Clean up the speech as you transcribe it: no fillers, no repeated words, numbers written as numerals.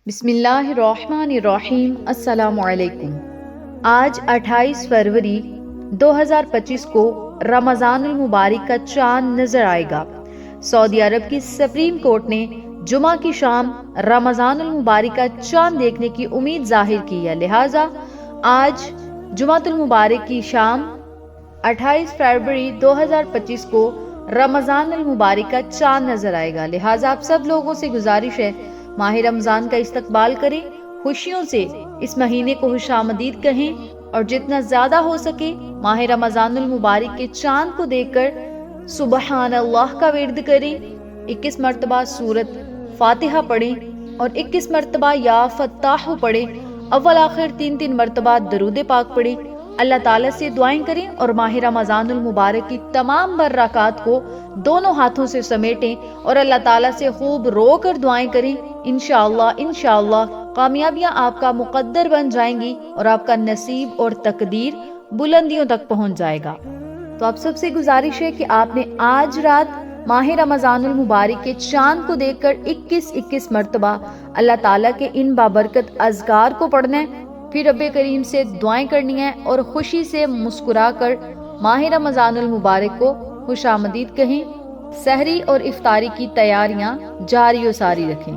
بسم اللہ الرحمن الرحیم۔ السلام علیکم۔ آج 28 فروری 2025 کو رمضان المبارک کا چاند نظر آئے گا۔ سعودی عرب کی سپریم کورٹ نے جمعہ کی شام رمضان المبارک کا چاند دیکھنے کی امید ظاہر کی ہے، لہٰذا آج جمعہ المبارک کی شام 28 فروری 2025 کو رمضان المبارک کا چاند نظر آئے گا، لہٰذا آپ سب لوگوں سے گزارش ہے ماہ رمضان کا استقبال کریں، خوشیوں سے اس مہینے کو خوش آمدید کہیں اور جتنا زیادہ ہو سکے ماہ رمضان المبارک کے چاند کو دیکھ کر سبحان اللہ کا ورد کریں، 21 مرتبہ سورۃ فاتحہ پڑھیں اور 21 مرتبہ یا فتاح پڑھیں، اول آخر 3 مرتبہ درود پاک پڑھیں، اللہ تعالیٰ سے دعائیں کریں اور ماہ رمضان المبارک کی تمام برکات کو دونوں ہاتھوں سے سمیٹیں اور اللہ تعالیٰ سے خوب رو کر دعائیں کریں۔ انشاءاللہ کامیابیاں آپ کا مقدر بن جائیں گی اور آپ کا نصیب اور تقدیر بلندیوں تک پہنچ جائے گا۔ تو آپ سب سے گزارش ہے کہ آپ نے آج رات ماہ رمضان المبارک کے چاند کو دیکھ کر 21 مرتبہ اللہ تعالیٰ کے ان بابرکت اذکار کو پڑھنا ہے، پھر رب کریم سے دعائیں کرنی ہیں اور خوشی سے مسکرا کر ماہ رمضان المبارک کو خوش آمدید کہیں۔ سحری اور افطاری کی تیاریاں جاری و ساری رکھیں۔